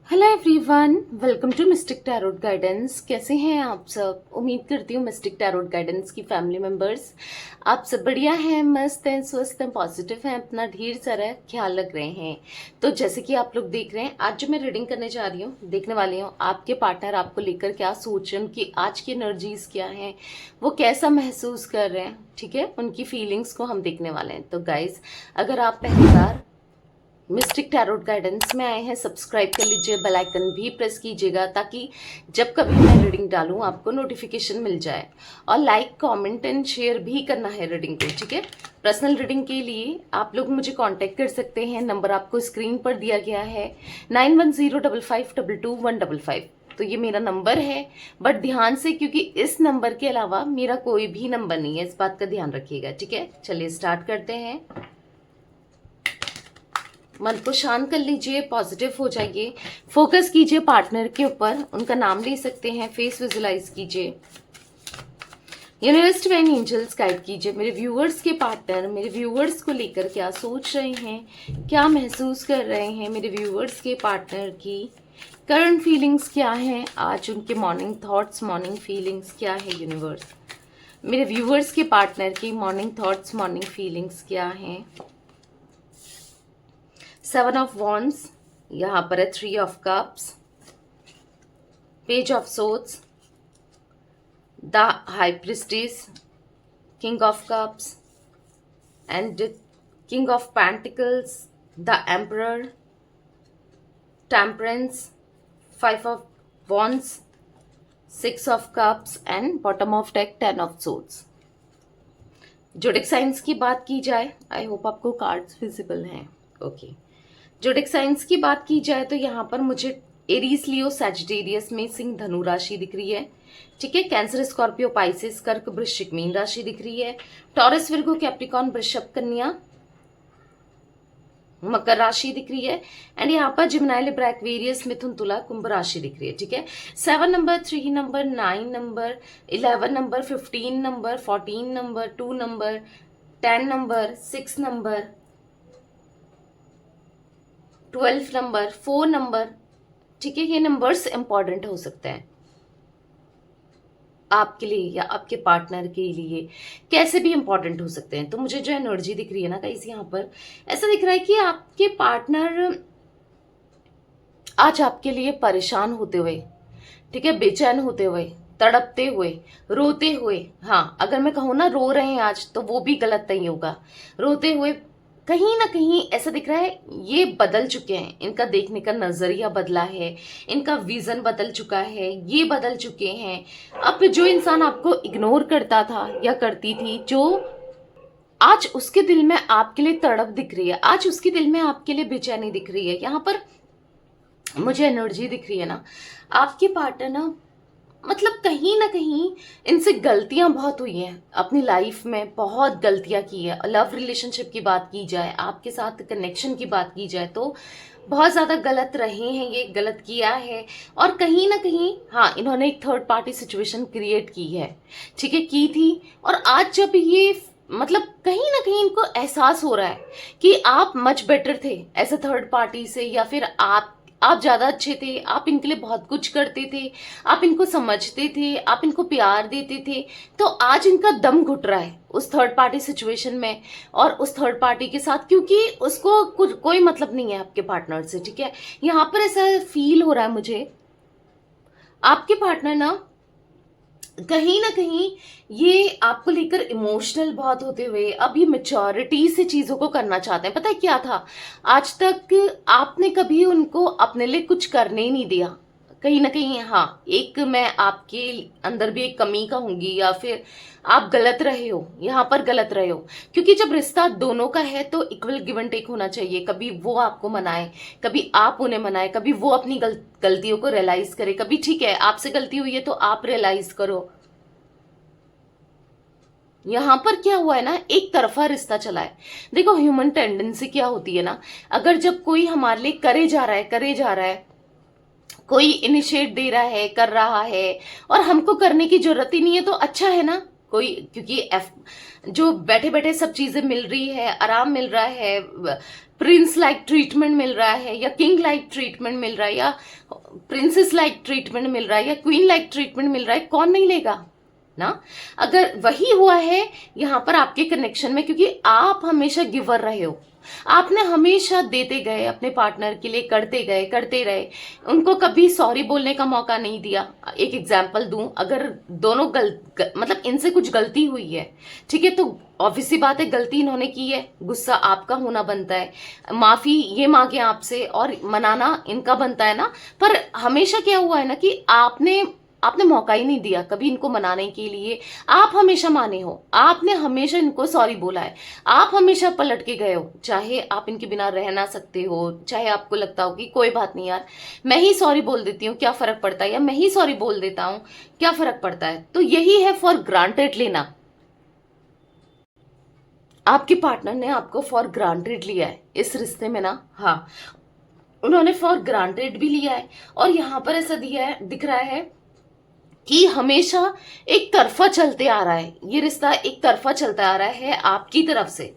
Hello everyone, welcome to mystic tarot guidance. कैसे हैं आप सब? उम्मीद करती हूँ मिस्टिक टैरोट गाइडेंस की फैमिली मेंबर्स आप सब बढ़िया हैं, मस्त हैं, स्वस्थ हैं, पॉजिटिव हैं, अपना ढेर सारा ख्याल रख रहे हैं। तो जैसे कि आप लोग देख रहे हैं, आज जो मैं रीडिंग करने जा रही हूँ, देखने वाली हूँ आपके पार्टनर आपको लेकर क्या सोच रहे हैं, उनकी आज की एनर्जीज क्या हैं, वो कैसा महसूस कर रहे हैं। ठीक है, उनकी फीलिंग्स को हम देखने वाले हैं। तो गाइज, अगर आप पहली बार मिस्टिक टैरोट गाइडेंस में आए हैं, सब्सक्राइब कर लीजिए, बेल आइकन भी प्रेस कीजिएगा ताकि जब कभी मैं रीडिंग डालूं आपको नोटिफिकेशन मिल जाए। और लाइक, कमेंट एंड शेयर भी करना है रीडिंग को। ठीक है, पर्सनल रीडिंग के लिए आप लोग मुझे कांटेक्ट कर सकते हैं। नंबर आपको स्क्रीन पर दिया गया है 9105522155। तो ये मेरा नंबर है, बट ध्यान से, क्योंकि इस नंबर के अलावा मेरा कोई भी नंबर नहीं है, इस बात का ध्यान रखिएगा। ठीक है, चलिए स्टार्ट करते हैं। मन को शांत कर लीजिए, पॉजिटिव हो जाइए, फोकस कीजिए पार्टनर के ऊपर, उनका नाम ले सकते हैं, फेस विजुलाइज कीजिए। यूनिवर्स डिवाइन एंजल्स गाइड कीजिए मेरे व्यूअर्स के पार्टनर मेरे व्यूअर्स को लेकर क्या सोच रहे हैं, क्या महसूस कर रहे हैं। मेरे व्यूअर्स के पार्टनर की करंट फीलिंग्स क्या हैं, आज उनके मॉर्निंग थॉट्स, मॉर्निंग फीलिंग्स क्या है। यूनिवर्स, मेरे व्यूअर्स के पार्टनर की मॉर्निंग थॉट्स, मॉर्निंग फीलिंग्स क्या हैं। 7 ऑफ वॉन्ड्स, यहाँ पर है 3 of cups, page of swords, the high priestess, king of cups and king of pentacles, the emperor, temperance, 5 of wands, 6 of cups and bottom of deck 10 of swords. जोडिक science की बात की जाए, I hope आपको cards visible हैं। Okay, जोडिक science की बात की जाए तो यहाँ पर मुझे एरीज, लियो, सैजिटेरियस में सिंह, धनु राशि दिख रही है। ठीक है, कैंसर, स्कॉर्पियो, पाइसेस, कर्क, वृश्चिक, मीन राशि दिख रही है। टॉरस, विर्गो, कैप्रिकॉन, वृषभ, कन्या, मकर राशि दिख रही है। एंड यहाँ पर जिमिनी, लिब्रा, एक्वेरियस, मिथुन, तुला, कुंभ राशि दिख रही है। ठीक है, 7 number, 3 number, 9 number, 11 number, 15 number, 14 number, 2 number, 10 number, 6 number, 12 number, 4 number. ठीक है, ये नंबर्स इंपॉर्टेंट हो सकते हैं आपके लिए या आपके पार्टनर के लिए, कैसे भी इंपॉर्टेंट हो सकते हैं। तो मुझे जो एनर्जी दिख रही है ना गाइस, यहाँ पर ऐसा दिख रहा है कि आपके पार्टनर आज आपके लिए परेशान होते हुए, ठीक है, बेचैन होते हुए, तड़पते हुए, रोते हुए, हाँ अगर मैं कहूँ ना रो रहे हैं आज, तो वो भी गलत नहीं होगा। रोते हुए कहीं ना कहीं ऐसा दिख रहा है ये बदल चुके हैं, इनका देखने का नजरिया बदला है, इनका विजन बदल चुका है, ये बदल चुके हैं। अब जो इंसान आपको इग्नोर करता था या करती थी, जो आज उसके दिल में आपके लिए तड़प दिख रही है, आज उसके दिल में आपके लिए बेचैनी दिख रही है। यहाँ पर मुझे एनर्जी दिख रही है ना, आपके पार्टनर ना, मतलब कहीं ना कहीं इनसे गलतियां बहुत हुई हैं अपनी लाइफ में, बहुत गलतियां की है। लव रिलेशनशिप की बात की जाए, आपके साथ कनेक्शन की बात की जाए, तो बहुत ज़्यादा गलत रहे हैं, ये गलत किया है। और कहीं ना कहीं हाँ, इन्होंने एक थर्ड पार्टी सिचुएशन क्रिएट की है। ठीक है, की थी। और आज जब ये मतलब कहीं ना कहीं इनको एहसास हो रहा है कि आप मच बेटर थे एज अ थर्ड पार्टी से, या फिर आप ज्यादा अच्छे थे, आप इनके लिए बहुत कुछ करते थे, आप इनको समझते थे, आप इनको प्यार देते थे। तो आज इनका दम घुट रहा है उस थर्ड पार्टी सिचुएशन में और उस थर्ड पार्टी के साथ, क्योंकि उसको कुछ कोई मतलब नहीं है आपके पार्टनर से। ठीक है, यहाँ पर ऐसा फील हो रहा है मुझे, आपके पार्टनर ना कहीं ना कहीं ये आपको लेकर इमोशनल बहुत होते हुए अब ये मेच्योरिटी से चीजों को करना चाहते हैं। पता है क्या था, आज तक आपने कभी उनको अपने लिए कुछ करने ही नहीं दिया। कहीं ना कहीं हाँ, एक मैं आपके अंदर भी एक कमी कहूंगी, या फिर आप गलत रहे हो, यहाँ पर गलत रहे हो। क्योंकि जब रिश्ता दोनों का है तो इक्वल गिव एंड टेक होना चाहिए। कभी वो आपको मनाए, कभी आप उन्हें मनाए, कभी वो अपनी गलतियों को रियलाइज करे, कभी ठीक है आपसे गलती हुई है तो आप रियलाइज करो। यहां पर क्या हुआ है ना, एक तरफा रिश्ता चला है। देखो ह्यूमन टेंडेंसी क्या होती है ना, अगर जब कोई हमारे लिए करे जा रहा है, कोई इनिशिएट दे रहा है, कर रहा है, और हमको करने की जरूरत ही नहीं है, तो अच्छा है ना, कोई, क्योंकि जो बैठे बैठे सब चीजें मिल रही है, आराम मिल रहा है, प्रिंस लाइक ट्रीटमेंट मिल रहा है, या किंग लाइक ट्रीटमेंट मिल रहा है, या प्रिंसेस लाइक ट्रीटमेंट मिल रहा है, या क्वीन लाइक ट्रीटमेंट मिल रहा है, कौन नहीं लेगा ना। अगर वही हुआ है यहाँ पर आपके कनेक्शन में, क्योंकि आप हमेशा गिवर रहे हो, आपने हमेशा देते गए अपने पार्टनर के लिए, करते गए, करते रहे, उनको कभी सॉरी बोलने का मौका नहीं दिया। एक एग्जांपल दूं, अगर दोनों मतलब इनसे कुछ गलती हुई है, ठीक है, तो ऑब्वियसली बात है गलती इन्होंने की है, गुस्सा आपका होना बनता है, माफी ये मांगे आपसे और मनाना इनका बनता है ना। पर हमेशा क्या हुआ है ना कि आपने मौका ही नहीं दिया कभी इनको मनाने के लिए। आप हमेशा माने हो, आपने हमेशा इनको सॉरी बोला है, आप हमेशा पलट के गए हो, चाहे आप इनके बिना रह ना सकते हो, चाहे आपको लगता हो कि कोई बात नहीं यार, मैं ही सॉरी बोल देती हूँ क्या फर्क पड़ता है, या मैं ही सॉरी बोल देता हूँ क्या फर्क पड़ता है। तो यही है फॉर ग्रांटेड लेना। आपके पार्टनर ने आपको फॉर ग्रांटेड लिया है इस रिश्ते में ना, हाँ, उन्होंने फॉर ग्रांटेड भी लिया है। और यहां पर ऐसा दिख रहा है कि हमेशा एक तरफा चलते आ रहा है, ये रिश्ता एक तरफा चलता आ रहा है आपकी तरफ से।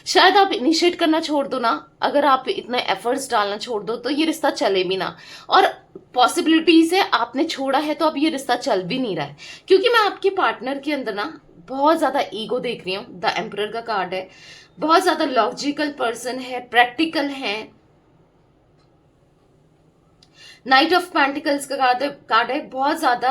शायद आप इनिशिएट करना छोड़ दो ना, अगर आप इतने एफर्ट्स डालना छोड़ दो तो ये रिश्ता चले भी ना। और पॉसिबिलिटीज है आपने छोड़ा है तो अब ये रिश्ता चल भी नहीं रहा है, क्योंकि मैं आपके पार्टनर के अंदर ना बहुत ज्यादा ईगो देख रही हूँ। द एम्परर का कार्ड है, बहुत ज्यादा लॉजिकल पर्सन है, प्रैक्टिकल है। नाइट ऑफ पेंटिकल्स का कार्ड है, बहुत ज्यादा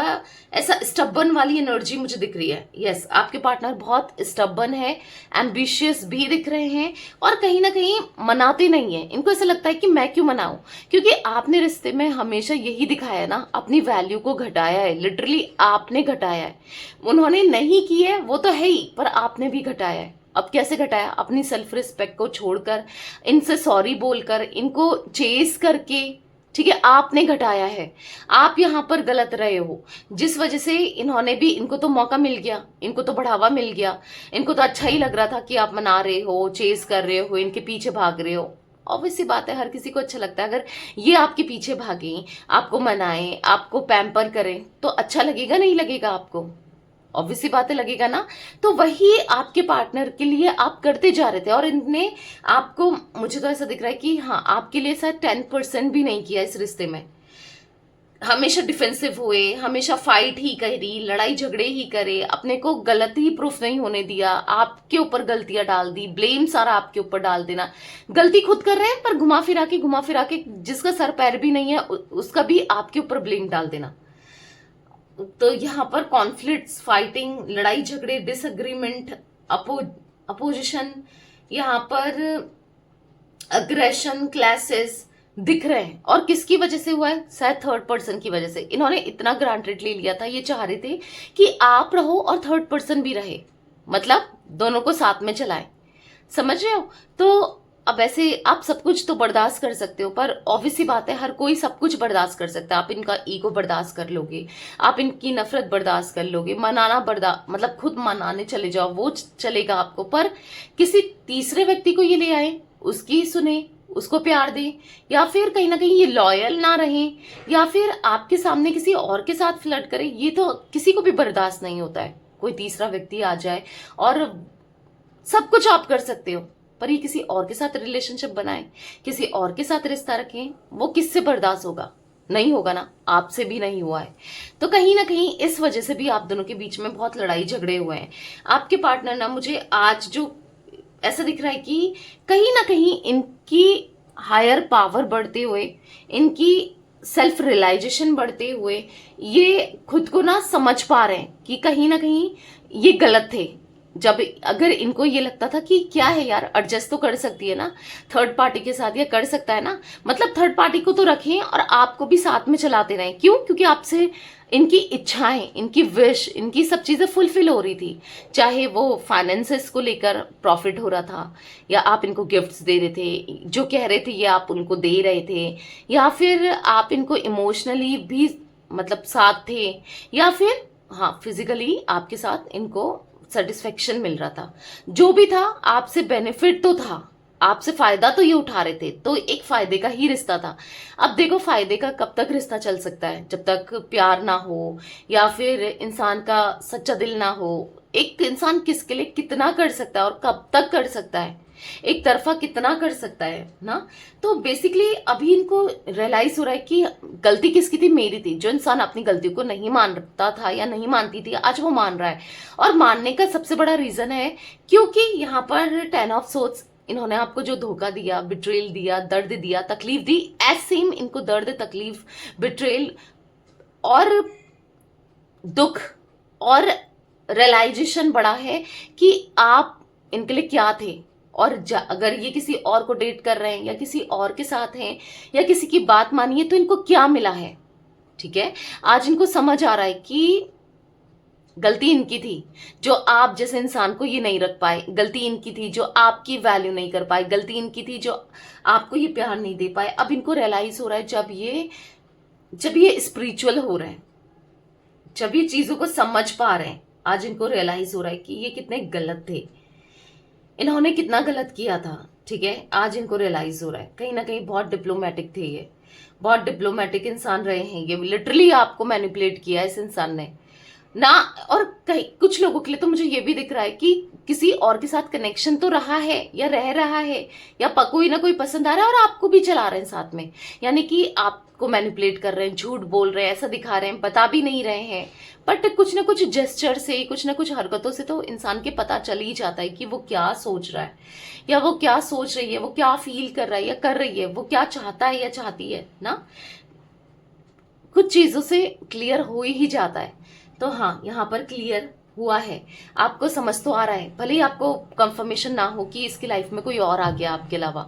ऐसा स्टब्बन वाली एनर्जी मुझे दिख रही है। यस, आपके पार्टनर बहुत स्टब्बन है, एम्बिशियस भी दिख रहे हैं, और कहीं ना कहीं मनाते नहीं है। इनको ऐसा लगता है कि मैं क्यों मनाऊं, क्योंकि आपने रिश्ते में हमेशा यही दिखाया ना, अपनी वैल्यू को घटाया है, लिटरली आपने घटाया है। उन्होंने नहीं की है वो तो है ही, पर आपने भी घटाया है। अब कैसे घटाया? अपनी सेल्फ रिस्पेक्ट को छोड़कर, इनसे सॉरी बोलकर, इनको चेस करके, ठीक है, आपने घटाया है। आप यहां पर गलत रहे हो, जिस वजह से इन्होंने भी, इनको तो मौका मिल गया, इनको तो बढ़ावा मिल गया, इनको तो अच्छा ही लग रहा था कि आप मना रहे हो, चेस कर रहे हो, इनके पीछे भाग रहे हो। ऑब्वियसली बात है, हर किसी को अच्छा लगता है अगर ये आपके पीछे भागे, आपको मनाए, आपको पैम्पर करें, तो अच्छा लगेगा नहीं लगेगा आपको? ऑब्वियसली बातें लगेगा ना। तो वही आपके पार्टनर के लिए आप करते जा रहे थे, और इनने आपको, मुझे तो ऐसा दिख रहा है कि हाँ, आपके लिए शायद 10% भी नहीं किया इस रिश्ते में। हमेशा डिफेंसिव हुए, हमेशा फाइट ही करी, लड़ाई झगड़े ही करे, अपने को गलत ही प्रूफ नहीं होने दिया, आपके ऊपर गलतियां डाल दी, ब्लेम सारा आपके ऊपर डाल देना। गलती खुद कर रहे हैं पर घुमा फिरा के जिसका सर पैर भी नहीं है उसका भी आपके ऊपर ब्लेम डाल देना। तो यहाँ पर कॉन्फ्लिक्ट्स, फाइटिंग, लड़ाई झगड़े, डिसएग्रीमेंट, अपोजिशन, यहाँ पर अग्रेशन, क्लैसेस दिख रहे हैं। और किसकी वजह से हुआ है? शायद थर्ड पर्सन की वजह से। इन्होंने इतना ग्रांटेड ले लिया था, ये चाह रहे थे कि आप रहो और थर्ड पर्सन भी रहे, मतलब दोनों को साथ में चलाएं। समझ रहे हो? तो अब ऐसे आप सब कुछ तो बर्दाश्त कर सकते हो, पर ऑब्वियसली बात है हर कोई सब कुछ बर्दाश्त कर सकता है। आप इनका ईगो बर्दाश्त कर लोगे, आप इनकी नफरत बर्दाश्त कर लोगे, मनाना मतलब खुद मनाने चले जाओ, वो चलेगा आपको, पर किसी तीसरे व्यक्ति को ये ले आए, उसकी सुने, उसको प्यार दे, या फिर कहीं ना कहीं ये लॉयल ना रहे, या फिर आपके सामने किसी और के साथ फ्लर्ट करे, ये तो किसी को भी बर्दाश्त नहीं होता है। कोई तीसरा व्यक्ति आ जाए और सब कुछ आप कर सकते हो, पर ये किसी और के साथ रिलेशनशिप बनाए, किसी और के साथ रिश्ता रखें, वो किससे बर्दाश्त होगा? नहीं होगा ना, आपसे भी नहीं हुआ है। तो कहीं ना कहीं इस वजह से भी आप दोनों के बीच में बहुत लड़ाई झगड़े हुए हैं। आपके पार्टनर ना, मुझे आज जो ऐसा दिख रहा है कि कहीं ना कहीं इनकी हायर पावर बढ़ते हुए, इनकी सेल्फ रियलाइजेशन बढ़ते हुए, ये खुद को ना समझ पा रहे हैं कि कहीं ना कहीं ये गलत थे। जब अगर इनको ये लगता था कि क्या है यार, एडजस्ट तो कर सकती है ना थर्ड पार्टी के साथ, या कर सकता है ना, मतलब थर्ड पार्टी को तो रखें और आपको भी साथ में चलाते रहें। क्यों? क्योंकि आपसे इनकी इच्छाएं, इनकी विश, इनकी सब चीजें फुलफिल हो रही थी। चाहे वो फाइनेंसेस को लेकर प्रॉफिट हो रहा था, या आप इनको गिफ्ट्स दे रहे थे, जो कह रहे थे ये आप उनको दे रहे थे, या फिर आप इनको इमोशनली भी मतलब साथ थे, या फिर हाँ फिजिकली आपके साथ इनको सेटिस्फेक्शन मिल रहा था। जो भी था, आपसे बेनिफिट तो था, आपसे फायदा तो ये उठा रहे थे, तो एक फायदे का ही रिश्ता था। अब देखो फायदे का कब तक रिश्ता चल सकता है, जब तक प्यार ना हो या फिर इंसान का सच्चा दिल ना हो। एक इंसान किसके लिए कितना कर सकता है और कब तक कर सकता है, एक तरफा कितना कर सकता है ना। तो बेसिकली अभी इनको रियलाइज हो रहा है कि गलती किसकी थी, मेरी थी। जो इंसान अपनी गलतियों को नहीं मानता था या नहीं मानती थी, आज वो मान रहा है। और मानने का सबसे बड़ा रीजन है क्योंकि यहाँ पर 10 ऑफ सोर्ड्स, इन्होंने आपको जो धोखा दिया, बिट्रेल दिया, दर्द दिया, तकलीफ दी, एज सेम इनको दर्द, तकलीफ, बिट्रेल और दुख और रियलाइजेशन बड़ा है कि आप इनके लिए क्या थे। और अगर ये किसी और को डेट कर रहे हैं या किसी और के साथ हैं या किसी की बात मानिए तो इनको क्या मिला है। ठीक है, आज इनको समझ आ रहा है कि गलती इनकी थी जो आप जैसे इंसान को ये नहीं रख पाए, गलती इनकी थी जो आपकी वैल्यू नहीं कर पाए, गलती इनकी थी जो आपको ये प्यार नहीं दे पाए। अब इनको रियलाइज हो रहा है जब ये स्पिरिचुअल हो रहे हैं, जब ये चीजों को समझ पा रहे हैं, आज इनको रियलाइज हो रहा है कि ये कितने गलत थे, इन्होंने कितना गलत किया था। ठीक है, आज इनको रियलाइज हो रहा है। कहीं ना कहीं बहुत डिप्लोमेटिक थे ये, बहुत डिप्लोमेटिक इंसान रहे हैं ये। लिटरली आपको मैनिपुलेट किया इस इंसान ने ना। और कहीं कुछ लोगों के लिए तो मुझे ये भी दिख रहा है कि किसी और के साथ कनेक्शन तो रहा है या रह रहा है या कोई ना कोई पसंद आ रहा है और आपको भी चला रहे हैं साथ में, यानी कि आपको मैनिपुलेट कर रहे हैं, झूठ बोल रहे हैं, ऐसा दिखा रहे हैं, बता भी नहीं रहे हैं। बट कुछ ना कुछ जेस्चर से, कुछ ना कुछ हरकतों से तो इंसान के पता चल ही जाता है कि वो क्या सोच रहा है या वो क्या सोच रही है, वो क्या फील कर रहा है या कर रही है, वो क्या चाहता है या चाहती है ना। कुछ चीजों से क्लियर हो ही जाता है। तो हाँ, यहाँ पर क्लियर हुआ है, आपको समझ तो आ रहा है, भले ही आपको कंफर्मेशन ना हो कि इसकी लाइफ में कोई और आ गया आपके अलावा,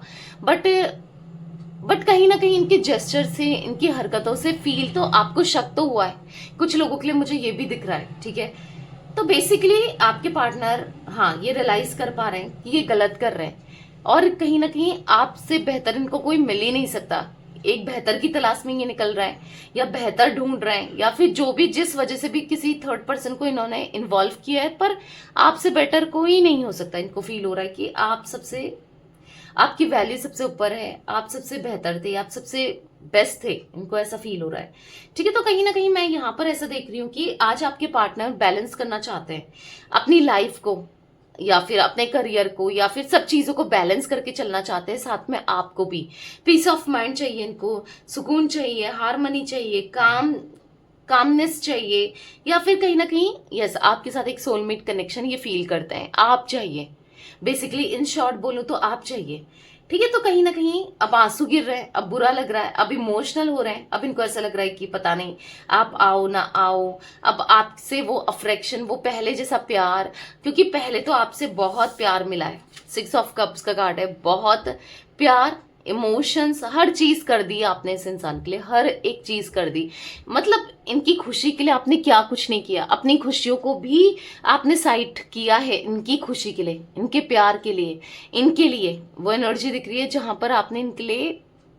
बट कहीं ना कहीं इनके जेस्चर से, इनकी हरकतों से फील तो आपको शक तो हुआ है। कुछ लोगों के लिए मुझे ये भी दिख रहा है। ठीक है, तो बेसिकली आपके पार्टनर हाँ ये रियलाइज कर पा रहे हैं कि ये गलत कर रहे हैं और कहीं ना कहीं आपसे बेहतर इनको कोई मिल ही नहीं सकता। एक बेहतर की तलाश में ये निकल रहा है या बेहतर ढूंढ रहे हैं या फिर जो भी, जिस वजह से भी किसी थर्ड पर्सन को इन्होंने इन्वॉल्व किया है, पर आपसे बेटर कोई नहीं हो सकता। इनको फील हो रहा है कि आप सबसे, आपकी वैल्यू सबसे ऊपर है, आप सबसे बेहतर थे, आप सबसे बेस्ट थे, इनको ऐसा फील हो रहा है। ठीक है, तो कहीं ना कहीं मैं यहाँ पर ऐसा देख रही हूँ कि आज आपके पार्टनर बैलेंस करना चाहते हैं अपनी लाइफ को या फिर अपने करियर को या फिर सब चीजों को बैलेंस करके चलना चाहते हैं। साथ में आपको भी पीस ऑफ माइंड चाहिए, इनको सुकून चाहिए, हार्मनी चाहिए, कामनेस चाहिए, या फिर कहीं ना कहीं यस आपके साथ एक सोलमेट कनेक्शन ये फील करते हैं, आप चाहिए। बेसिकली इन शॉर्ट बोलूं तो आप चाहिए। ठीक है, तो कहीं ना कहीं अब आंसू गिर रहे हैं, अब बुरा लग रहा है, अब इमोशनल हो रहे हैं, अब इनको ऐसा लग रहा है कि पता नहीं आप आओ ना आओ, अब आपसे वो अफ्रेक्शन, वो पहले जैसा प्यार, क्योंकि पहले तो आपसे बहुत प्यार मिला है। 6 ऑफ कप्स का कार्ड है, बहुत प्यार, इमोशंस, हर चीज कर दी आपने इस इंसान के लिए, हर एक चीज कर दी। मतलब इनकी खुशी के लिए आपने क्या कुछ नहीं किया, अपनी खुशियों को भी आपने साइड किया है इनकी खुशी के लिए, इनके प्यार के लिए, इनके लिए। वो एनर्जी दिख रही है जहां पर आपने इनके लिए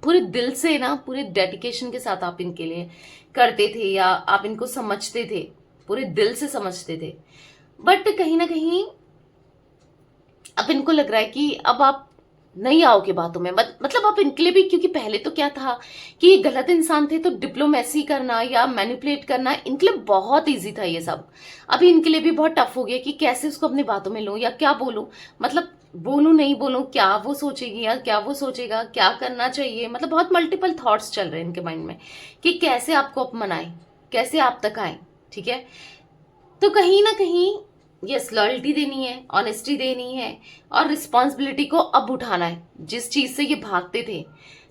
पूरे दिल से ना, पूरे डेडिकेशन के साथ आप इनके लिए करते थे या आप इनको समझते थे, पूरे दिल से समझते थे। बट कहीं ना कहीं अब इनको लग रहा है कि अब आप नहीं आओगे बातों में, मतलब आप इनके लिए भी, क्योंकि पहले तो क्या था कि गलत इंसान थे तो डिप्लोमेसी करना या मैनिपुलेट करना इनके लिए बहुत इजी था ये सब। अभी इनके लिए भी बहुत टफ हो गया कि कैसे उसको अपनी बातों में लूं या क्या बोलूं, मतलब बोलूं नहीं बोलूं, क्या वो सोचेगी या क्या वो सोचेगा, क्या करना चाहिए। मतलब बहुत मल्टीपल थॉट्स चल रहे हैं इनके माइंड में कि कैसे आपको आप मनाएं, कैसे आप तक आए। ठीक है, तो कहीं ना कहीं यस लॉयल्टी देनी है, ऑनेस्टी देनी है और रिस्पॉन्सिबिलिटी को अब उठाना है जिस चीज से ये भागते थे।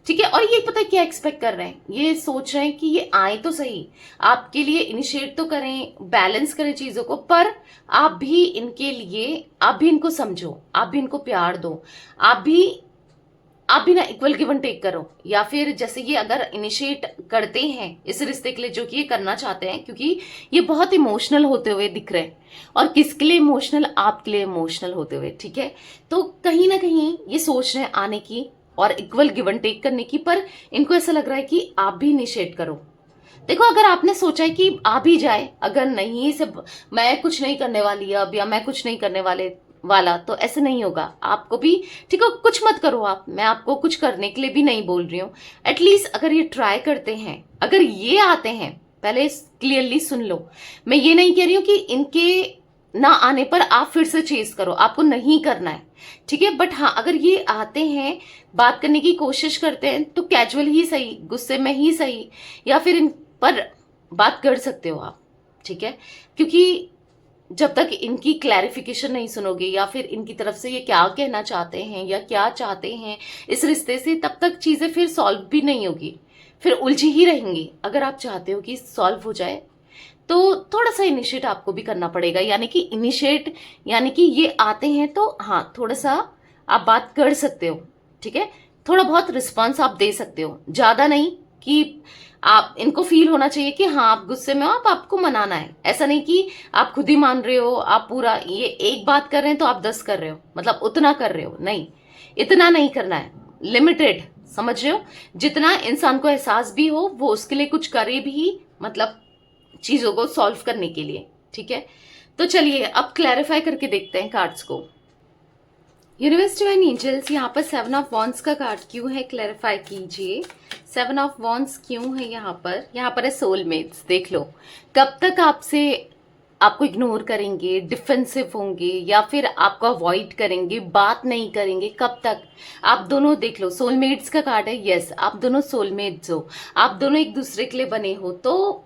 ठीक है, और ये पता है क्या एक्सपेक्ट कर रहे हैं, ये सोच रहे हैं कि ये आए तो सही, आपके लिए इनिशिएट तो करें, बैलेंस करें चीजों को, पर आप भी इनके लिए, आप भी इनको समझो, आप भी इनको प्यार दो, आप भी ना इक्वल गिव एंड टेक करो। या फिर जैसे ये अगर इनिशिएट करते हैं इस रिश्ते के लिए, जो कि ये करना चाहते हैं, क्योंकि ये बहुत इमोशनल होते हुए दिख रहे हैं। और किसके लिए इमोशनल, आपके लिए इमोशनल होते हुए। ठीक है, तो कहीं ना कहीं ये सोच रहे हैं आने की और इक्वल गिव एंड टेक करने की, पर इनको ऐसा लग रहा है कि आप भी इनिशिएट करो। देखो, अगर आपने सोचा है कि आ भी जाए, अगर नहीं, सब मैं कुछ नहीं करने वाली अब, या मैं कुछ नहीं करने वाले, वाला, तो ऐसे नहीं होगा। आपको भी ठीक है, कुछ मत करो आप, मैं आपको कुछ करने के लिए भी नहीं बोल रही हूँ। एटलीस्ट अगर ये ट्राई करते हैं, अगर ये आते हैं, पहले क्लियरली सुन लो, मैं ये नहीं कह रही हूँ कि इनके ना आने पर आप फिर से चेज करो, आपको नहीं करना है, ठीक है। बट हाँ, अगर ये आते हैं, बात करने की कोशिश करते हैं, तो कैजुअल ही सही, गुस्से में ही सही, या फिर इन पर बात कर सकते हो आप, ठीक है। क्योंकि जब तक इनकी क्लैरिफिकेशन नहीं सुनोगे, या फिर इनकी तरफ से ये क्या कहना चाहते हैं या क्या चाहते हैं इस रिश्ते से, तब तक चीजें फिर सॉल्व भी नहीं होगी, फिर उलझी ही रहेंगी। अगर आप चाहते हो कि सॉल्व हो जाए, तो थोड़ा सा इनिशिएट आपको भी करना पड़ेगा, यानी कि इनिशिएट, यानी कि ये आते हैं तो हाँ, थोड़ा सा आप बात कर सकते हो, ठीक है। थोड़ा बहुत रिस्पॉन्स आप दे सकते हो, ज्यादा नहीं कि आप, इनको फील होना चाहिए कि हाँ आप गुस्से में हो, आपको मनाना है। ऐसा नहीं कि आप खुद ही मान रहे हो, आप पूरा ये एक बात कर रहे हैं तो आप 10 कर रहे हो, मतलब उतना कर रहे हो, नहीं, इतना नहीं करना है, लिमिटेड, समझ रहे हो। जितना इंसान को एहसास भी हो, वो उसके लिए कुछ करे भी, मतलब चीजों को सॉल्व करने के लिए, ठीक है। तो चलिए अब क्लैरिफाई करके देखते हैं कार्ड्स को। यूनिवर्स डिवाइन एंजल्स, यहाँ पर 7 ऑफ वॉन्ड्स का कार्ड क्यों है, क्लैरिफाई कीजिए। 7 ऑफ वॉन्ड्स क्यों है यहाँ पर? यहाँ पर है सोलमेट्स। देख लो, कब तक आपको इग्नोर करेंगे, डिफेंसिव होंगे, या फिर आपको अवॉइड करेंगे, बात नहीं करेंगे, कब तक? आप दोनों देख लो, सोलमेट्स का कार्ड है, यस, आप दोनों सोलमेट्स हो, आप दोनों एक दूसरे के लिए बने हो। तो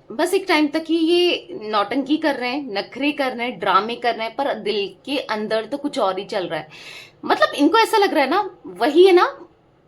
बस एक टाइम तक ही ये नौटंकी कर रहे हैं, नखरे कर रहे हैं, ड्रामे कर रहे हैं, पर दिल के अंदर तो कुछ और ही चल रहा है। मतलब इनको ऐसा लग रहा है ना, वही है ना,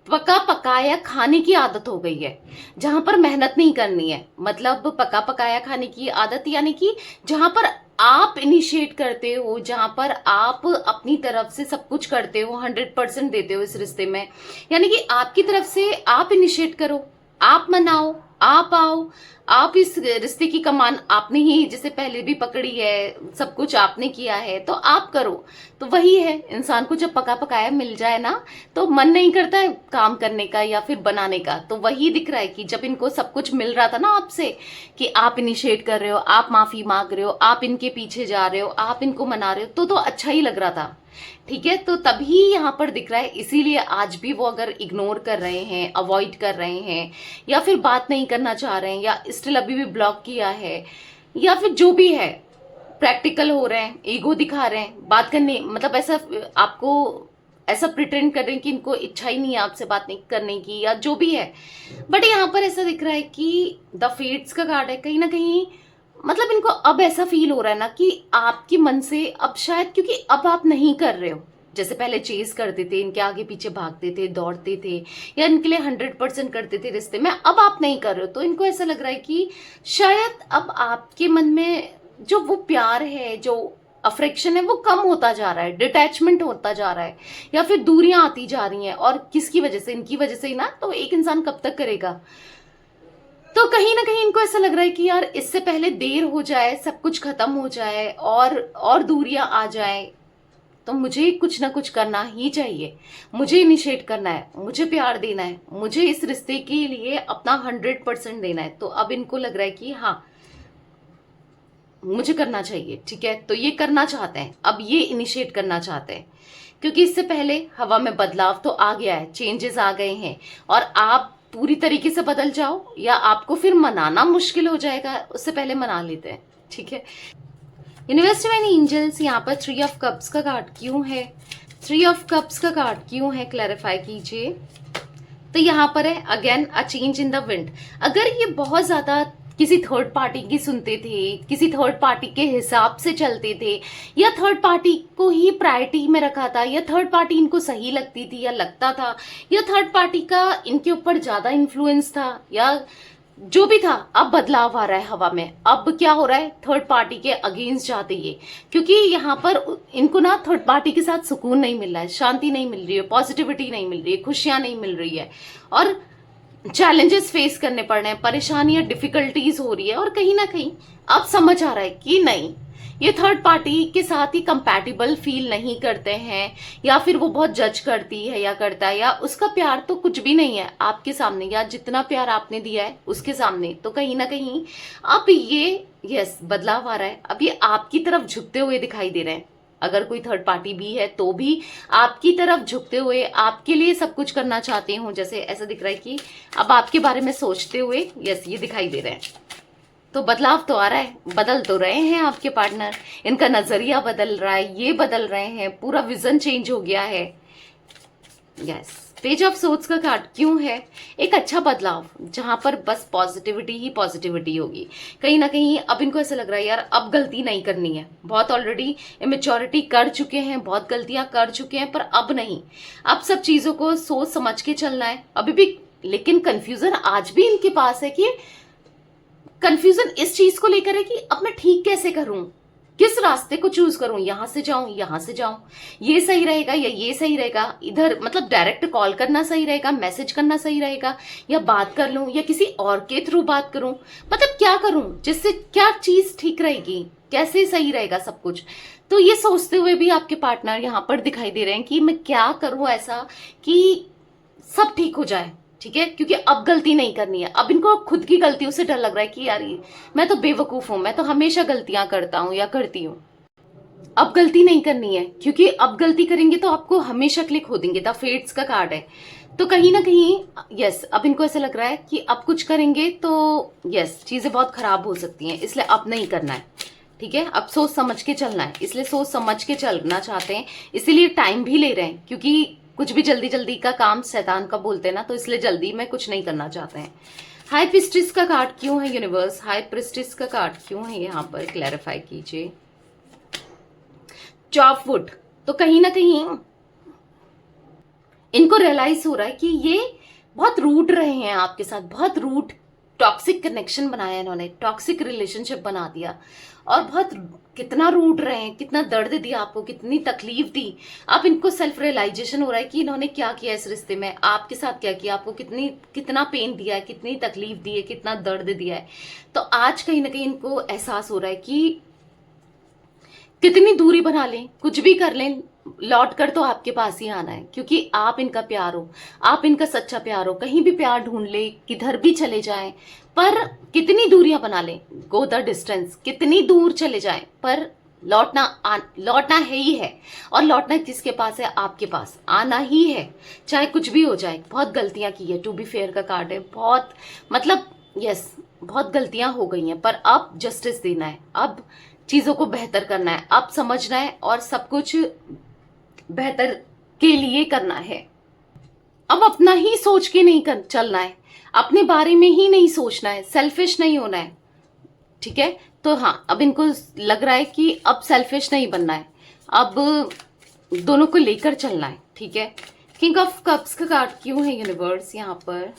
पका पकाया खाने की आदत हो गई है, जहां पर मेहनत नहीं करनी है। मतलब पका पकाया खाने की आदत, यानी कि जहां पर आप इनिशिएट करते हो, जहां पर आप अपनी तरफ से सब कुछ करते हो, 100% देते हो इस रिश्ते में, यानी कि आपकी तरफ से आप इनिशिएट करो, आप मनाओ, आप आओ, आप इस रिश्ते की कमान आपने ही जैसे पहले भी पकड़ी है, सब कुछ आपने किया है, तो आप करो। तो वही है, इंसान को जब पका पकाया मिल जाए ना, तो मन नहीं करता है काम करने का या फिर बनाने का। तो वही दिख रहा है कि जब इनको सब कुछ मिल रहा था ना आपसे, कि आप इनिशिएट कर रहे हो, आप माफी मांग रहे हो, आप इनके पीछे जा रहे हो, आप इनको मना रहे हो, तो अच्छा ही लग रहा था, ठीक है। तो तभी यहाँ पर दिख रहा है, इसीलिए आज भी वो अगर इग्नोर कर रहे हैं, अवॉइड कर रहे हैं, या फिर बात नहीं करना चाह रहे हैं, या स्टिल अभी भी ब्लॉक किया है, या फिर जो भी है, प्रैक्टिकल हो रहे हैं, ईगो दिखा रहे हैं बात करने, मतलब ऐसा आपको ऐसा प्रिटेंड कर रहे हैं कि इनको इच्छा ही नहीं है आपसे बात नहीं करने की, या जो भी है। बट यहाँ पर ऐसा दिख रहा है कि द फेट्स का कार्ड है, कहीं ना कहीं मतलब इनको अब ऐसा फील हो रहा है ना कि आपके मन से अब शायद, क्योंकि अब आप नहीं कर रहे हो जैसे पहले चेज करते थे, इनके आगे पीछे भागते थे, दौड़ते थे, या इनके लिए 100% करते थे रिश्ते में, अब आप नहीं कर रहे हो। तो इनको ऐसा लग रहा है कि शायद अब आपके मन में जो वो प्यार है, जो अफ्रेक्शन है, वो कम होता जा रहा है, डिटैचमेंट होता जा रहा है, या फिर दूरियां आती जा रही हैं। और किसकी वजह से? इनकी वजह से ही ना। तो एक इंसान कब तक करेगा? तो कहीं ना कहीं इनको ऐसा लग रहा है कि यार इससे पहले देर हो जाए, सब कुछ खत्म हो जाए और दूरियां आ जाए, तो मुझे कुछ ना कुछ करना ही चाहिए, मुझे इनिशिएट करना है, मुझे प्यार देना है, मुझे इस रिश्ते के लिए अपना 100% देना है। तो अब इनको लग रहा है कि हाँ मुझे करना चाहिए, ठीक है। तो ये करना चाहते हैं, अब ये इनिशिएट करना चाहते हैं, क्योंकि इससे पहले हवा में बदलाव तो आ गया है, चेंजेस आ गए हैं, और आप पूरी तरीके से बदल जाओ या आपको फिर मनाना मुश्किल हो जाएगा, उससे पहले मना लेते हैं, ठीक है। यूनिवर्स डिवाइन एंजल्स, यहाँ पर 3 ऑफ कप्स का कार्ड क्यों है? 3 ऑफ कप्स का कार्ड क्यों है, क्लैरिफाई कीजिए। तो यहाँ पर है again a change in the wind. अगर ये बहुत ज्यादा किसी थर्ड पार्टी की सुनते थे, किसी थर्ड पार्टी के हिसाब से चलते थे, या थर्ड पार्टी को ही प्रायोरिटी में रखा था, या थर्ड पार्टी इनको सही लगती थी या लगता था, या थर्ड पार्टी का इनके ऊपर ज्यादा इन्फ्लुएंस था, या जो भी था, अब बदलाव आ रहा है हवा में। अब क्या हो रहा है? थर्ड पार्टी के अगेंस्ट जाते ये, क्योंकि यहाँ पर इनको ना थर्ड पार्टी के साथ सुकून नहीं मिल रहा है, शांति नहीं मिल रही है, पॉजिटिविटी नहीं मिल रही है, खुशियां नहीं मिल रही है, और चैलेंजेस फेस करने पड़ रहे हैं, परेशानियां, डिफिकल्टीज हो रही है। और कहीं ना कहीं अब समझ आ रहा है कि नहीं, ये थर्ड पार्टी के साथ ही कंपैटिबल फील नहीं करते हैं, या फिर वो बहुत जज करती है या करता है, या उसका प्यार तो कुछ भी नहीं है आपके सामने, या जितना प्यार आपने दिया है उसके सामने। तो कहीं ना कहीं अब ये यस बदलाव आ रहा है, अब ये आपकी तरफ झुकते हुए दिखाई दे रहे हैं, अगर कोई थर्ड पार्टी भी है तो भी आपकी तरफ झुकते हुए आपके लिए सब कुछ करना चाहते हो। जैसे ऐसा दिख रहा है कि अब आपके बारे में सोचते हुए, यस ये दिखाई दे रहे हैं। तो बदलाव तो आ रहा है, बदल तो रहे हैं आपके पार्टनर, इनका नजरिया बदल रहा है, ये बदल रहे हैं, पूरा विजन चेंज हो गया है। यस, पेज ऑफ सोर्ड्स का कार्ड क्यों है? एक अच्छा बदलाव जहां पर बस पॉजिटिविटी ही पॉजिटिविटी होगी। कहीं ना कहीं अब इनको ऐसा लग रहा है यार अब गलती नहीं करनी है, बहुत ऑलरेडी इमेच्योरिटी कर चुके हैं, बहुत गलतियां कर चुके हैं, पर अब नहीं, अब सब चीजों को सोच समझ के चलना है अभी भी। लेकिन कंफ्यूजन आज भी इनके पास है कि कंफ्यूजन इस चीज को लेकर है कि अब मैं ठीक कैसे करूं, किस रास्ते को चूज करूं, यहां से जाऊं यहां से जाऊं, ये सही रहेगा या ये सही रहेगा, इधर मतलब डायरेक्ट कॉल करना सही रहेगा, मैसेज करना सही रहेगा, या बात कर लूं या किसी और के थ्रू बात करूं, मतलब क्या करूं जिससे क्या चीज ठीक रहेगी, कैसे सही रहेगा सब कुछ। तो ये सोचते हुए भी आपके पार्टनर यहाँ पर दिखाई दे रहे हैं कि मैं क्या करूं ऐसा कि सब ठीक हो जाए, ठीक है, क्योंकि अब गलती नहीं करनी है। अब इनको खुद की गलतियों से डर लग रहा है कि यार मैं तो बेवकूफ हूं, मैं तो हमेशा गलतियां करता हूं या करती हूं, अब गलती नहीं करनी है, क्योंकि अब गलती करेंगे तो आपको हमेशा के लिए खो देंगे। द फेट्स का कार्ड है, तो कहीं ना कहीं यस अब इनको ऐसा लग रहा है कि अब कुछ करेंगे तो यस चीजें बहुत खराब हो सकती हैं, इसलिए अब नहीं करना है, ठीक है, अब सोच समझ के चलना है, इसलिए सोच समझ के चलना चाहते हैं, इसीलिए टाइम भी ले रहे हैं, क्योंकि कुछ भी जल्दी जल्दी का काम शैतान का बोलते हैं ना, तो इसलिए जल्दी में कुछ नहीं करना चाहते हैं। हाई प्रीस्टेस का कार्ड क्यों है यूनिवर्स? हाई प्रीस्टेस का कार्ड क्यों है यहाँ पर, क्लैरिफाई कीजिए। चॉपवुड, तो कहीं ना कहीं इनको रियलाइज हो रहा है कि ये बहुत रूड रहे हैं आपके साथ, बहुत रूड टॉक्सिक कनेक्शन बनाया इन्होंने, टॉक्सिक रिलेशनशिप बना दिया, और बहुत कितना रूड रहे हैं, कितना दर्द दिया आपको, कितनी तकलीफ दी। अब इनको सेल्फ रियलाइजेशन हो रहा है कि इन्होंने क्या किया इस रिश्ते में, आपके साथ क्या किया, आपको कितना पेन दिया है, कितनी तकलीफ दी है, कितना दर्द दिया है। तो आज कहीं ना कहीं इनको एहसास हो रहा है कि कितनी दूरी बना लें, कुछ भी कर लें, लौट कर तो आपके पास ही आना है, क्योंकि आप इनका प्यार हो, आप इनका सच्चा प्यार हो। कहीं भी प्यार ढूंढ ले, किधर भी चले जाएं, पर कितनी दूरियां बना लें, गो द डिस्टेंस, कितनी दूर चले जाएं, पर लौटना है ही है। और लौटना किसके पास है? आपके पास आना ही है, चाहे कुछ भी हो जाए। बहुत गलतियां की है, टू बी फेयर का कार्ड है, बहुत मतलब यस बहुत गलतियां हो गई हैं, पर अब जस्टिस देना है, अब चीजों को बेहतर करना है, अब समझना है और सब कुछ बेहतर के लिए करना है। अब अपना ही सोच के नहीं चलना है, अपने बारे में ही नहीं सोचना है, सेल्फिश नहीं होना है, ठीक है। तो हाँ, अब इनको लग रहा है कि अब सेल्फिश नहीं बनना है, अब दोनों को लेकर चलना है, ठीक है। किंग ऑफ कप्स का कार्ड क्यों है यूनिवर्स यहाँ पर?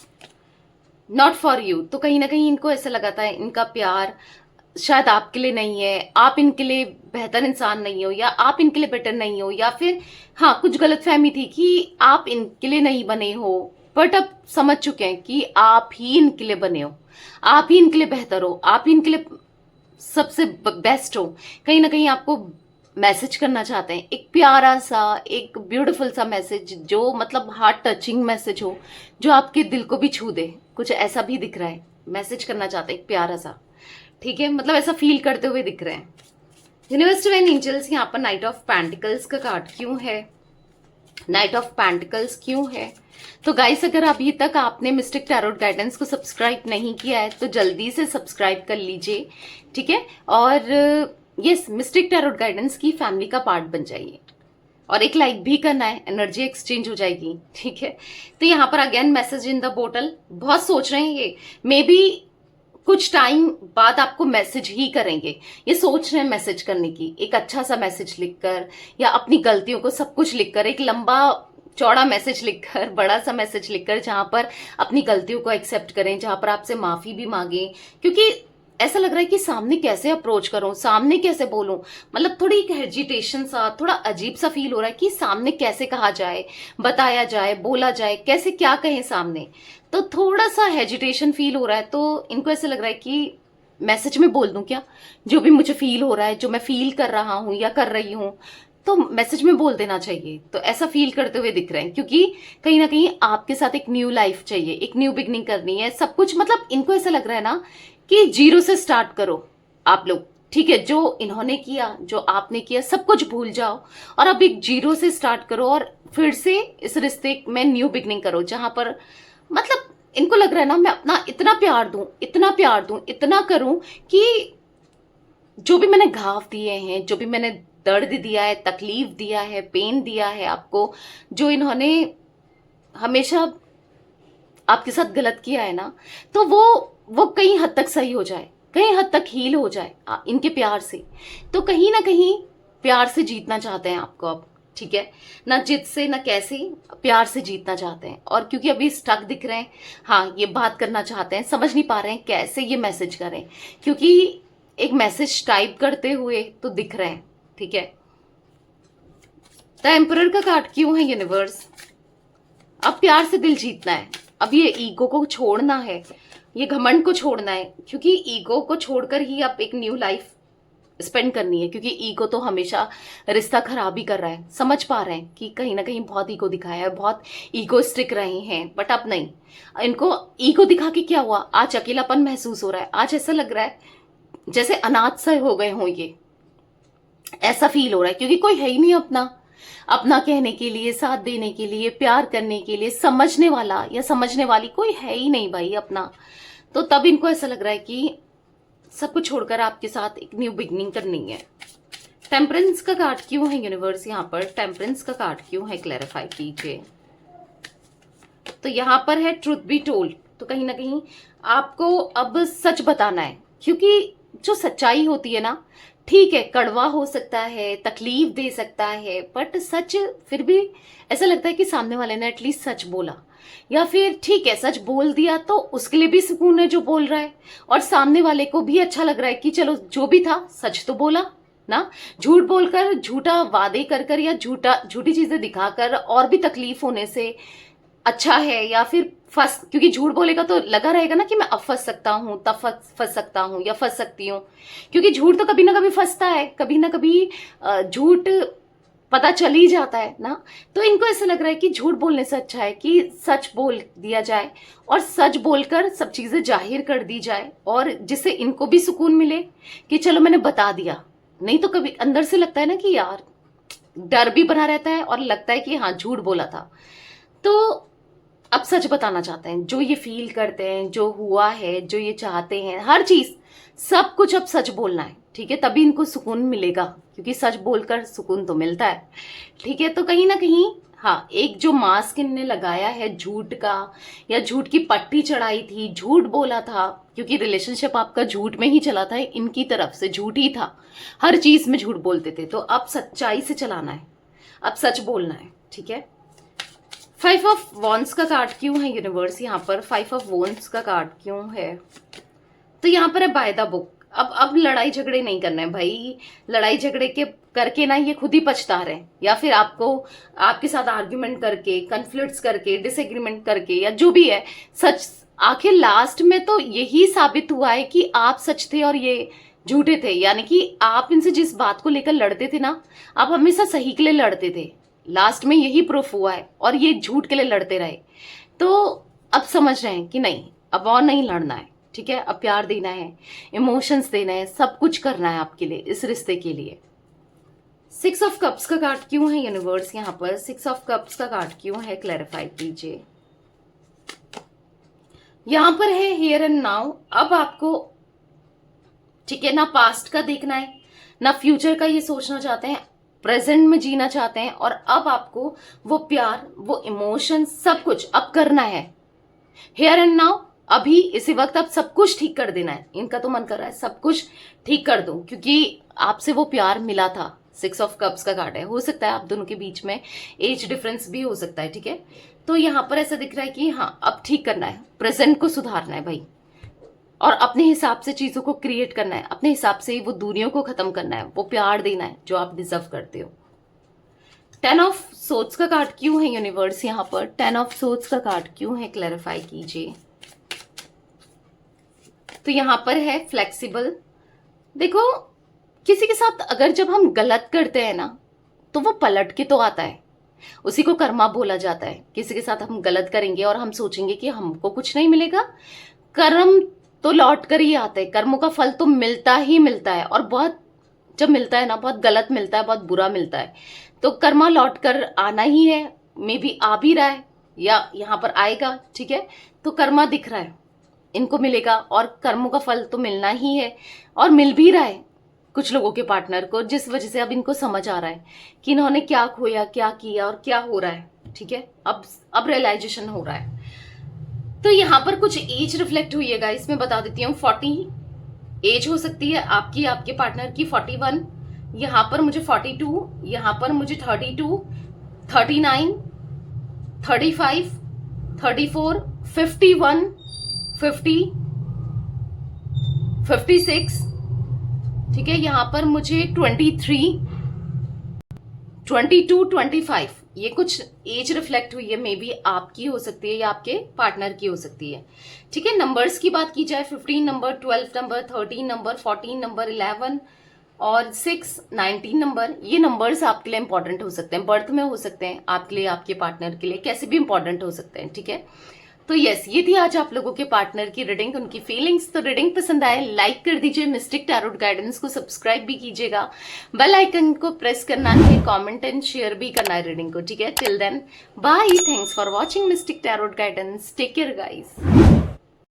नॉट फॉर यू, तो कहीं ना कहीं इनको ऐसा लगाता है इनका प्यार शायद आपके लिए नहीं है, आप इनके लिए बेहतर इंसान नहीं हो, या आप इनके लिए बेटर नहीं हो, या फिर हाँ कुछ गलतफहमी थी कि आप इनके लिए नहीं बने हो, बट अब समझ चुके हैं कि आप ही इनके लिए बने हो, आप ही इनके लिए बेहतर हो, आप ही इनके लिए सबसे बेस्ट हो। कहीं ना कहीं आपको मैसेज करना चाहते हैं, एक प्यारा सा, एक ब्यूटीफुल सा मैसेज, जो मतलब हार्ट टचिंग मैसेज हो, जो आपके दिल को भी छू दे, कुछ ऐसा भी दिख रहा है। मैसेज करना चाहते हैं एक प्यारा सा, ठीक है, मतलब ऐसा फील करते हुए दिख रहे हैं। यूनिवर्स डिवाइन एंजल्स यहाँ पर नाइट ऑफ पेंटिकल्स का कार्ड क्यों है? नाइट ऑफ पेंटिकल्स क्यों है? तो गाइस, अगर अभी तक आपने मिस्टिक टैरोट गाइडेंस को सब्सक्राइब नहीं किया है तो जल्दी से सब्सक्राइब कर लीजिए, ठीक है, और यस मिस्टिक टैरोट गाइडेंस की फैमिली का पार्ट बन जाइए, और एक लाइक भी करना है, एनर्जी एक्सचेंज हो जाएगी, ठीक है। तो यहाँ पर अगेन मैसेज इन द बोतल, बहुत सोच रहे हैं ये, मे बी कुछ टाइम बाद आपको मैसेज ही करेंगे, ये सोच रहे हैं मैसेज करने की, एक अच्छा सा मैसेज लिखकर, या अपनी गलतियों को सब कुछ लिखकर, एक लंबा चौड़ा मैसेज लिखकर, बड़ा सा मैसेज लिखकर, जहां पर अपनी गलतियों को एक्सेप्ट करें, जहां पर आपसे माफी भी मांगे, क्योंकि ऐसा लग रहा है कि सामने कैसे अप्रोच करूं, सामने कैसे बोलूं, मतलब थोड़ी एक हेजिटेशन सा, थोड़ा अजीब सा फील हो रहा है कि सामने कैसे कहा जाए, बताया जाए, बोला जाए, कैसे क्या कहें सामने, तो थोड़ा सा हेजिटेशन फील हो रहा है। तो इनको ऐसा लग रहा है कि मैसेज में बोल दूं क्या, जो भी मुझे फील हो रहा है, जो मैं फील कर रहा हूं या कर रही हूं, तो मैसेज में बोल देना चाहिए। तो ऐसा फील करते हुए दिख रहे हैं, क्योंकि कहीं ना कहीं आपके साथ एक न्यू लाइफ चाहिए, एक न्यू बिगनिंग करनी है, सब कुछ मतलब इनको ऐसा लग रहा है ना कि जीरो से स्टार्ट करो आप लोग, ठीक है, जो इन्होंने किया, जो आपने किया, सब कुछ भूल जाओ और अब एक जीरो से स्टार्ट करो और फिर से इस रिश्ते में न्यू बिगनिंग करो, जहां पर मतलब इनको लग रहा है ना, मैं अपना इतना प्यार दूं, इतना प्यार दूं, इतना करूं कि जो भी मैंने घाव दिए हैं, जो भी मैंने दर्द दिया है, तकलीफ दिया है, पेन दिया है आपको, जो इन्होंने हमेशा आपके साथ गलत किया है ना, तो वो कहीं हद तक सही हो जाए, कहीं हद तक हील हो जाए इनके प्यार से। तो कहीं ना कहीं प्यार से जीतना चाहते हैं आपको अब, ठीक है ना, जिद से ना कैसे, प्यार से जीतना चाहते हैं। और क्योंकि अभी स्टक दिख रहे हैं, हाँ ये बात करना चाहते हैं, समझ नहीं पा रहे हैं कैसे ये मैसेज करें, क्योंकि एक मैसेज टाइप करते हुए तो दिख रहे हैं, ठीक है। द एम्परर का कार्ड क्यों है यूनिवर्स? अब प्यार से दिल जीतना है, अब ये ईगो को छोड़ना है, ये घमंड को छोड़ना है, क्योंकि ईगो को छोड़कर ही अब एक न्यू लाइफ स्पेंड करनी है, क्योंकि ईगो तो हमेशा रिश्ता खराब ही कर रहा है। समझ पा रहे हैं कि कहीं ना कहीं बहुत ईगो दिखाया है, बहुत ईगोइस्टिक रहे हैं, बट अब नहीं। इनको ईगो दिखा के क्या हुआ, आज अकेलापन महसूस हो रहा है, आज ऐसा लग रहा है जैसे अनाथ से हो गए हों, ये ऐसा फील हो रहा है, क्योंकि कोई है ही नहीं अपना, अपना कहने के लिए, साथ देने के लिए, प्यार करने के लिए, समझने वाला या समझने वाली कोई है ही नहीं भाई अपना। तो तब इनको ऐसा लग रहा है कि सब कुछ छोड़कर आपके साथ एक न्यू बिगनिंग करनी है। टेम्परेंस का कार्ड क्यों है यूनिवर्स यहाँ पर? टेम्परेंस का कार्ड क्यों है, क्लैरिफाई कीजिए। तो यहाँ पर है ट्रुथ बी टोल्ड, तो कहीं ना कहीं आपको अब सच बताना है, क्योंकि जो सच्चाई होती है ना, ठीक है कड़वा हो सकता है, तकलीफ दे सकता है, बट सच फिर भी ऐसा लगता है कि सामने वाले ने एटलीस्ट सच बोला, या फिर ठीक है सच बोल दिया तो उसके लिए भी सुकून है जो बोल रहा है, और सामने वाले को भी अच्छा लग रहा है कि चलो जो भी था सच तो बोला ना। झूठ बोलकर, झूठा वादे कर कर या झूठी चीजें दिखाकर और भी तकलीफ होने से अच्छा है, या फिर फंस, क्योंकि झूठ बोलेगा तो लगा रहेगा ना कि मैं अब फंस सकता हूं, तब फंस सकता हूं या फंस सकती हूँ, क्योंकि झूठ तो कभी ना कभी फंसता है, कभी ना कभी झूठ पता चल ही जाता है ना। तो इनको ऐसा लग रहा है कि झूठ बोलने से अच्छा है कि सच बोल दिया जाए और सच बोलकर सब चीजें जाहिर कर दी जाए, और जिससे इनको भी सुकून मिले कि चलो मैंने बता दिया। नहीं तो कभी अंदर से लगता है ना कि यार, डर भी बना रहता है और लगता है कि हाँ झूठ बोला था। तो अब सच बताना चाहते हैं, जो ये फील करते हैं, जो हुआ है, जो ये चाहते हैं, हर चीज सब कुछ अब सच बोलना है, ठीक है, तभी इनको सुकून मिलेगा, क्योंकि सच बोलकर सुकून तो मिलता है, ठीक है। तो कहीं ना कहीं हाँ, एक जो मास्क इनने लगाया है झूठ का, या झूठ की पट्टी चढ़ाई थी, झूठ बोला था, क्योंकि रिलेशनशिप आपका झूठ में ही चला था, इनकी तरफ से झूठ ही था, हर चीज में झूठ बोलते थे। तो अब सच्चाई से चलाना है, अब सच बोलना है, ठीक है। 5 ऑफ वॉन्ड्स का कार्ड क्यों है यूनिवर्स यहाँ पर? 5 ऑफ वॉन्ड्स का कार्ड क्यों है? तो यहाँ पर है बाय द बुक। अब लड़ाई झगड़े नहीं करना है भाई, लड़ाई झगड़े के करके ना ये खुद ही पछता रहे, या फिर आपको आपके साथ आर्ग्यूमेंट करके, कन्फ्लिक्ट्स करके, डिसएग्रीमेंट करके, या जो भी है, सच आखिर लास्ट में तो यही साबित हुआ है कि आप सच थे और ये झूठे थे। यानी कि आप इनसे जिस बात को लेकर लड़ते थे ना, आप हमेशा सही के लिए लड़ते थे, लास्ट में यही प्रूफ हुआ है, और ये झूठ के लिए लड़ते रहे। तो अब समझ रहे हैं कि नहीं, अब और नहीं लड़ना है, ठीक है। अब प्यार देना है, इमोशंस देना है, सब कुछ करना है आपके लिए, इस रिश्ते के लिए। 6 ऑफ कप्स का कार्ड क्यों है यूनिवर्स यहाँ पर? 6 ऑफ कप्स का कार्ड क्यों है, क्लैरिफाई कीजिए। यहां पर है हियर एंड नाउ। अब आपको, ठीक है ना, पास्ट का देखना है ना फ्यूचर का, ये सोचना चाहते हैं, प्रेजेंट में जीना चाहते हैं, और अब आपको वो प्यार, वो इमोशन, सब कुछ अब करना है, हियर एंड नाउ, अभी इसी वक्त अब सब कुछ ठीक कर देना है। इनका तो मन कर रहा है सब कुछ ठीक कर दूं, क्योंकि आपसे वो प्यार मिला था। 6 ऑफ कप्स का कार्ड है, हो सकता है आप दोनों के बीच में एज डिफरेंस भी हो सकता है, ठीक है। तो यहाँ पर ऐसा दिख रहा है कि हाँ अब ठीक करना है, प्रेजेंट को सुधारना है भाई, और अपने हिसाब से चीजों को क्रिएट करना है, अपने हिसाब से वो दूरियों को खत्म करना है, वो प्यार देना है जो आप डिजर्व करते हो। 10 ऑफ सोर्ड्स का कार्ड क्यों है यूनिवर्स यहाँ पर? 10 ऑफ सोर्ड्स का कार्ड क्यों है, क्लैरिफाई कीजिए। तो यहां पर है फ्लेक्सिबल। देखो, किसी के साथ अगर जब हम गलत करते हैं ना, तो वो पलट के तो आता है, उसी को कर्मा बोला जाता है। किसी के साथ हम गलत करेंगे और हम सोचेंगे कि हमको कुछ नहीं मिलेगा, कर्म तो लौट कर ही आते हैं। कर्मों का फल तो मिलता ही मिलता है, और बहुत जब मिलता है ना, बहुत गलत मिलता है, बहुत बुरा मिलता है। तो कर्मा लौट कर आना ही है, मे बी आ भी रहा है या यहाँ पर आएगा, ठीक है। तो कर्मा दिख रहा है, इनको मिलेगा, और कर्मों का फल तो मिलना ही है, और मिल भी रहा है कुछ लोगों के पार्टनर को, जिस वजह से अब इनको समझ आ रहा है कि इन्होंने क्या खोया, क्या किया और क्या हो रहा है, ठीक है। अब रियलाइजेशन हो रहा है। तो यहाँ पर कुछ एज रिफ्लेक्ट हुई है गाइस, मैं बता देती हूँ। 40 एज हो सकती है आपकी, आपके पार्टनर की 41, यहाँ पर मुझे 42, यहाँ पर मुझे 32, 39, 35, 34, 51, 50, 56, ठीक है। यहाँ पर मुझे 23, 22, 25, ये कुछ एज रिफ्लेक्ट हुई है, मे बी आपकी हो सकती है या आपके पार्टनर की हो सकती है, ठीक है। नंबर्स की बात की जाए, 15 नंबर, 12 नंबर, 13 नंबर, 14 नंबर, 11 और 6, 19 नंबर, ये नंबर्स आपके लिए इंपॉर्टेंट हो सकते हैं, बर्थ में हो सकते हैं आपके लिए, आपके पार्टनर के लिए, कैसे भी इंपॉर्टेंट हो सकते हैं, ठीक है। तो यस, ये थी आज आप लोगों के पार्टनर की रीडिंग, उनकी फीलिंग्स। तो रीडिंग पसंद आए लाइक कर दीजिए, मिस्टिक टैरोट गाइडेंस को सब्सक्राइब भी कीजिएगा, बेल आइकन को प्रेस करना है, कमेंट एंड शेयर भी करना है रीडिंग को, ठीक है। Till then bye, thanks for watching mystic tarot guidance, take care guys.